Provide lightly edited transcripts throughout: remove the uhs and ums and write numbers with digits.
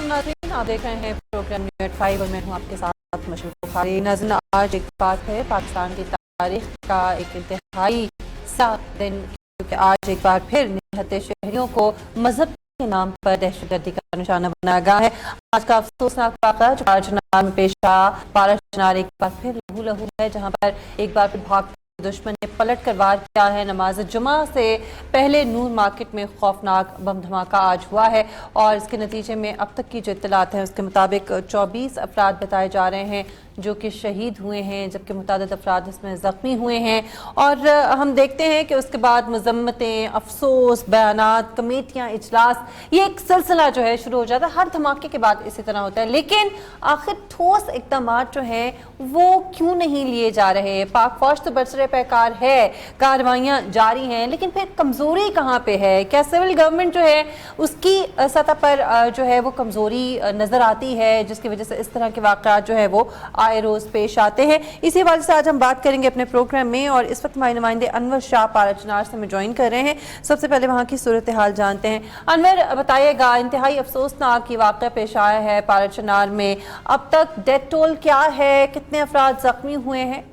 नाज़रीन, आप देख रहे हैं प्रोग्राम न्यूज़ एट 5 और मैं हूं आपके साथ मशहूर बुखारी। नाज़रीन, आज एक बात है पाकिस्तान की तारीख का एक इंतहाई सा दिन, क्योंकि आज एक बार फिर निहत्ते शहरियों को मजहब के नाम पर दहशतगर्दी का निशाना बनाया गया है। आज का अफसोसनाक वाक़ा जो पाराचनार में पेश आया, पाराचनार एक बार फिर लहू लहू है, जहाँ पर एक बार फिर भाग दुश्मन ने पलट कर वार किया है। नमाज जुमा से पहले नूर मार्केट में खौफनाक बम धमाका आज हुआ है और इसके नतीजे में अब तक की जो इत्तलात हैं उसके मुताबिक 24 अफराद बताए जा रहे हैं जो कि शहीद हुए हैं, जबकि मुतादिद अफराद इसमें ज़ख्मी हुए हैं। और हम देखते हैं कि उसके बाद मज़म्मतें, अफसोस, बयानात, कमेटियाँ, इजलास, ये एक सिलसिला जो है शुरू हो जाता है। हर धमाके के बाद इसी तरह होता है, लेकिन आखिर ठोस इक़दामात जो हैं वो क्यों नहीं लिए जा रहे? पाक फौज तो बरसरे पैकार है, कार्रवाइयाँ जारी हैं, लेकिन फिर कमज़ोरी कहाँ पे है? क्या सिविल गवर्नमेंट जो है उसकी सतह पर जो है वो कमज़ोरी नज़र आती है, जिसकी वजह से इस तरह के वाक़यात जो है वो आए रोज़ पेश आते हैं? इसी बात से आज हम बात करेंगे अपने प्रोग्राम में, और इस वक्त हमारे नुमाइंदे अनवर शाह पाराचनार से हमें ज्वाइन कर रहे हैं। सबसे पहले वहाँ की सूरत हाल जानते हैं। अनवर, बताइएगा, इंतहाई अफसोसनाक ये वाक़या पेश आया है पाराचनार में, अब तक डेथ टोल क्या है, कितने अफराद ज़ख्मी हुए हैं?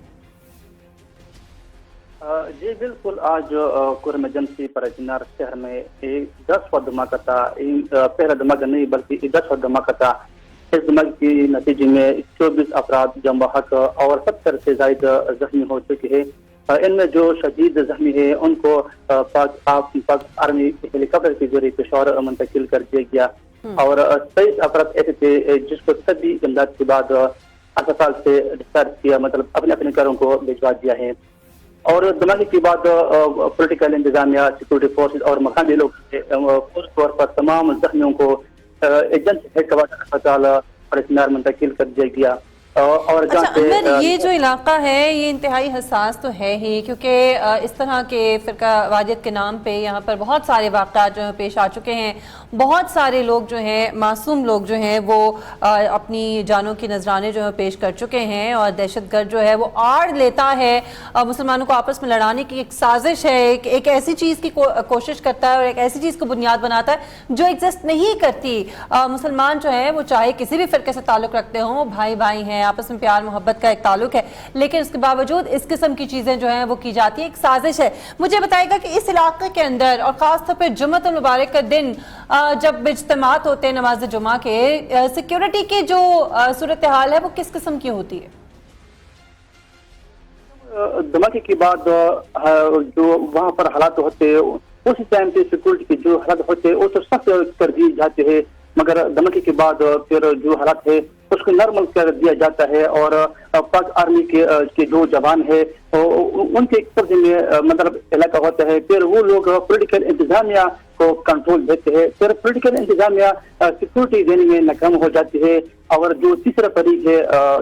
जी बिल्कुल, आज कुर्म एजेंसी पाराचनार शहर में एक 10वां धमाका था। पहला धमाका नहीं बल्कि 10वां धमाका था। इस धमाके के नतीजे में 24 अफराद जमबहक और 70 से ज्यादा जख्मी हो चुके हैं। इनमें जो शदीद जख्मी है उनको पाक आर्मी हेलीकॉप्टर के जरिए पेशावर मुंतकिल कर दिया गया और 23 अफराद ऐसे थे जिसको तभी इमदाद के बाद अस्पताल से डिस्चार्ज किया, मतलब अपने अपने घरों को भिजवा दिया है। और धमाके के बाद पॉलिटिकल इंतजामिया, सिक्योरिटी फोर्सेज और मकामी लोग पूरे तौर पर तमाम जख्मियों को एजेंसी हेडक्वार्टर अस्पताल पाराचनार मुंतकिल कर दिया गया। और अच्छा अनवर, ये जो इलाका है ये इंतहाई हसास तो है ही, क्योंकि इस तरह के फ़िरका वादियत के नाम पे यहाँ पर बहुत सारे वाक़यात जो हैं पेश आ चुके हैं। बहुत सारे लोग जो हैं, मासूम लोग जो हैं वो अपनी जानों की नजराने जो है पेश कर चुके हैं, और दहशतगर्द जो है वो आड़ लेता है मुसलमानों को आपस में लड़ाने की एक साजिश है, एक ऐसी चीज़ की कोशिश करता है और एक ऐसी चीज़ को बुनियाद बनाता है जो एग्जिस्ट नहीं करती। मुसलमान जो है वो चाहे किसी भी फ़िरके से ताल्लुक़ रखते हों, वो भाई भाई हैं, आपस में प्यार मोहब्बत का एक ताल्लुक है, लेकिन उसके बावजूद इस किस्म की चीजें जो हैं वो की जाती है, एक साजिश है। मुझे बताएगा कि इस इलाके के अंदर और खास तौर पर जुम्मतुल मुबारक का दिन जब इज्तिमात होते हैं नमाज जुमा के, सिक्योरिटी की जो सूरत हाल है वो किस किस्म की होती है? धमाके के बाद जो वहाँ पर हालात होते हैं उसी टाइम पे सिक्योरिटी के जो हालात होते हैं वो तो सख्त कर दिए जाते हैं, मगर धमाके के बाद फिर जो हालात है उसको नॉर्मल कर दिया जाता है। और पाक आर्मी के जो जवान है उनके कब्जे में मतलब इलाका होता है, फिर वो लोग पॉलिटिकल इंतजामिया को कंट्रोल देते हैं, फिर पॉलिटिकल इंतजामिया सिक्योरिटी देने में नाकाम हो जाती है, और जो तीसरा फरीक है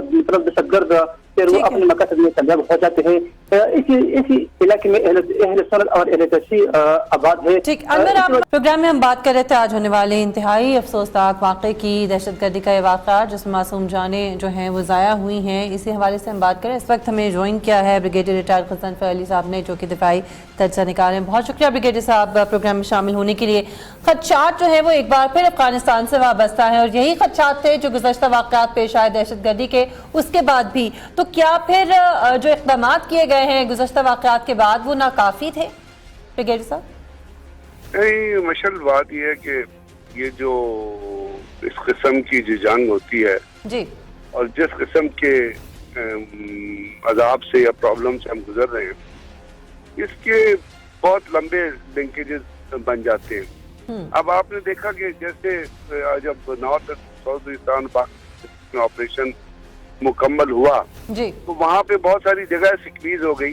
मतलब दहशतगर्द फिर वो अपने मकसद में कामयाब हो जाते हैं। इसी इलाके में अहले सुन्नत और अहले तशय्युअ आबाद है। ठीक, अनवर, आप प्रोग्राम में हम बात कर रहे थे आज होने वाले इंतहाई अफसोसनाक वाक़े की, दहशतगर्दी का ये वाक़ा जिसमें मासूम जानें जो हैं वो ज़ाया हुई हैं। इसी हवाले से हम बात करें। इस वक्त हमें ज्वाइन किया है ब्रिगेडियर रिटायर्ड गज़नफ़र अली साहब ने, जो कि दिफाई तजज़िया निकाल रहे हैं। बहुत शुक्रिया ब्रिगेडियर साहब प्रोग्राम में शामिल होने के लिए। खदशात जो है वो एक बार फिर अफगानिस्तान से वाबस्ता है, और यही खदशात थे जो गुज़श्ता वाक़यात पेश आए दहशतगर्दी के, उसके बाद भी। तो क्या फिर जो इक़दामात किए गए हैं गुज़श्ता वाक़यात के बाद वो नाकाफ़ी थे ब्रिगेडियर साहब? नहीं, मशल बात यह है कि ये जो इस किस्म की जो जंग होती है जी, और जिस किस्म के अजाब से या प्रॉब्लम से हम गुजर रहे हैं, इसके बहुत लंबे लिंकेजेस बन जाते हैं। अब आपने देखा कि जैसे जब नॉर्थ सऊदीस्तान में ऑपरेशन मुकम्मल हुआ जी, तो वहाँ पे बहुत सारी जगह सिक्वीज हो गई।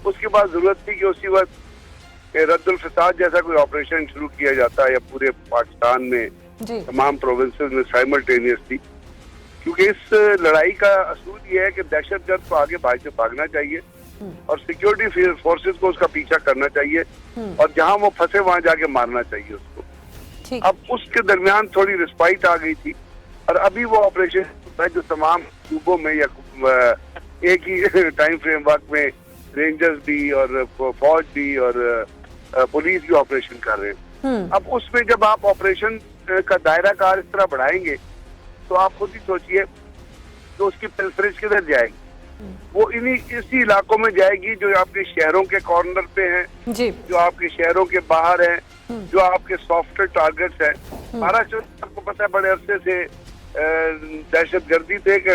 उसके बाद जरूरत थी कि उसी वक्त रद्दुल फसाद जैसा कोई ऑपरेशन शुरू किया जाता है या पूरे पाकिस्तान में तमाम प्रोविंसेस में साइमल्टेनियसली, क्योंकि इस लड़ाई का असूल ये है कि दहशतगर्द को आगे भागना चाहिए और सिक्योरिटी फोर्सेस को उसका पीछा करना चाहिए, और जहां वो फंसे वहां जाके मारना चाहिए उसको। अब उसके दरमियान थोड़ी रिस्पाइट आ गई थी, और अभी वो ऑपरेशन जो तमाम सूबों में या एक ही टाइम फ्रेम वर्क में रेंजर्स भी और फौज भी और पुलिस भी ऑपरेशन कर रहे हैं। अब उसमें जब आप ऑपरेशन کا दायरा कार इस तरह बढ़ाएंगे तो आप खुद ही सोचिए तो उसकी पेल्फरेज किधर जाएगी। वो इसी इलाकों में जाएगी जो आपके शहरों के कॉर्नर पे हैं, जो आपके शहरों के बाहर हैं, जो आपके सॉफ्टवेयर टारगेट्स हैं। महाराष्ट्र आपको पता है बड़े अरसे से दहशतगर्दी थे एक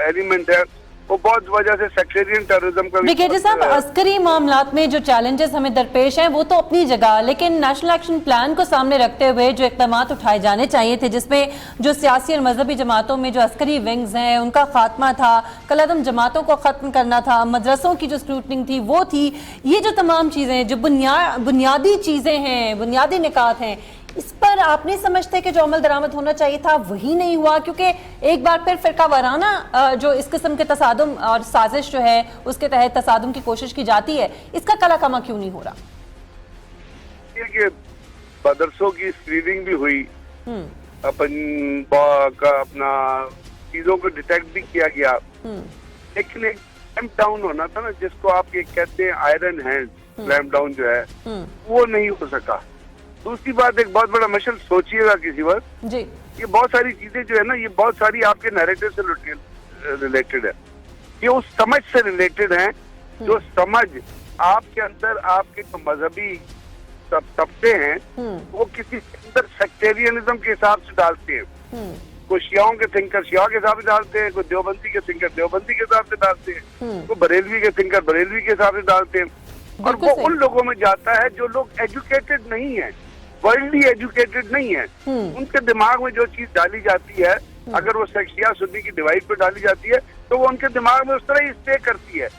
एलिमेंट है, वो बहुत वजह से सेक्टेरियन टेररिज्म का ब्रिगेडियर साहब, अस्करी मामलात में जो चैलेंजेस हमें दरपेश हैं वो तो अपनी जगह, लेकिन नेशनल एक्शन प्लान को सामने रखते हुए जो इक़दामात उठाए जाने चाहिए थे, जिसमें जो सियासी और मजहबी जमातों में जो अस्करी विंग्स हैं उनका खात्मा था, कलअदम जमातों को ख़त्म करना था, मदरसों की जो स्क्रूटनिंग थी वो थी, ये जो तमाम चीज़ें जो बुनियादी चीज़ें हैं, बुनियादी निकात हैं, इस पर आप नहीं समझते कि जो अमल दरामद होना चाहिए था वही नहीं हुआ? क्योंकि एक बार फिर फिरका वाराना जो इस किस्म के तसादुम और साजिश जो है उसके तहत तसादुम की कोशिश की जाती है, इसका कला कमा क्यों नहीं हो रहा? कि मदरसों की स्क्रीनिंग भी हुई, अपना चीजों को डिटेक्ट भी किया गया, लेकिन एक क्लैम्प डाउन होना था ना, जिसको आप ये कहते हैं आयरन हैंड क्लैम्प डाउन जो है वो नहीं हो सका। दूसरी बात, एक बहुत बड़ा मशल सोचिएगा किसी वक्त जी, ये बहुत सारी चीजें जो है ना, ये बहुत सारी आपके नैरेटिव से रिलेटेड है, ये उस समझ से रिलेटेड है जो समझ आपके अंदर आपके जो मजहबी तबके हैं वो किसी अंदर सेक्टेरियनिज्म के हिसाब से डालते हैं। कोई शियाओं के थिंकर शिया के हिसाब से डालते हैं, कोई देवबंदी के थिंकर देवबंदी के हिसाब से डालते हैं, कोई बरेलवी के थिंकर बरेलवी के हिसाब से डालते हैं, और वो उन लोगों में जाता है जो लोग एजुकेटेड नहीं है, वर्ल्डली एजुकेटेड नहीं है। उनके दिमाग में जो चीज डाली जाती है, अगर वो शिया सुन्नी की डिवाइड पे डाली जाती है तो वो उनके दिमाग में उस तरह ही स्टे करती है।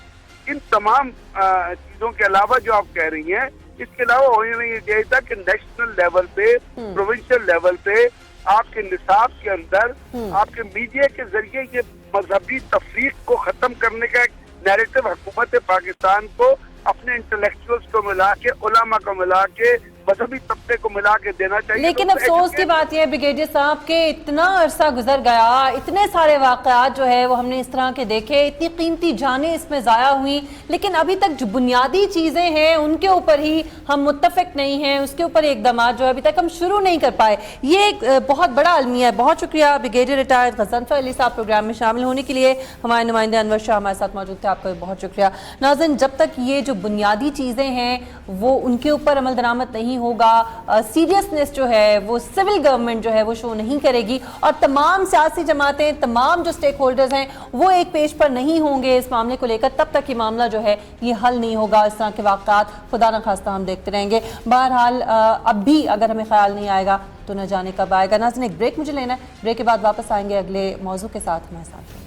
इन तमाम चीजों के अलावा जो आप कह रही हैं, इसके अलावा होना ये चाहिए था कि नेशनल लेवल पे, प्रोविंशियल लेवल पे आपके निसाब के अंदर आपके मीडिया के जरिए ये मजहबी तफरीक को खत्म करने का एक नैरेटिव हुकूमत पाकिस्तान को अपने इंटेलेक्चुअल्स को मिला के, उलमा को मिला के, मजहबी तबके को मिला के देना चाहिए। लेकिन अफसोस की बात यह है ब्रिगेडियर साहब के इतना अरसा गुजर गया, इतने सारे वाकयात जो है वो हमने इस तरह के देखे, इतनी कीमती जानें इसमें ज़ाया हुई, लेकिन अभी तक जो बुनियादी चीज़ें हैं उनके ऊपर ही हम मुत्तफिक नहीं हैं, उसके ऊपर इक़दाम जो है अभी तक हम शुरू नहीं कर पाए। ये एक बहुत बड़ा अलमिया है। बहुत शुक्रिया ब्रिगेडियर रिटायर्ड गज़नफ़र अली साहब प्रोग्राम में शामिल होने के लिए। हमारे नुमाइंदे अनवर शाह हमारे साथ मौजूद थे, आपका भी बहुत शुक्रिया। नाज़रीन, जब तक ये जो बुनियादी चीज़ें हैं वो उनके ऊपर अमल दरामद नहीं होगा, सीरियसनेस जो है वो सिविल गवर्नमेंट जो है वो शो नहीं करेगी, और तमाम सियासी जमातें, तमाम जो स्टेक होल्डर्स हैं वो एक पेज पर नहीं होंगे इस मामले को लेकर, तब तक ये मामला जो है ये हल नहीं होगा। इस तरह के वाक़यात खुदा न खास्ता हम देखते रहेंगे। बहरहाल अब भी अगर हमें ख्याल नहीं आएगा तो न जाने कब आएगा। नाज़रीन, एक ब्रेक मुझे लेना है, ब्रेक के बाद वापस आएंगे अगले मौजू के साथ। हमारे साथ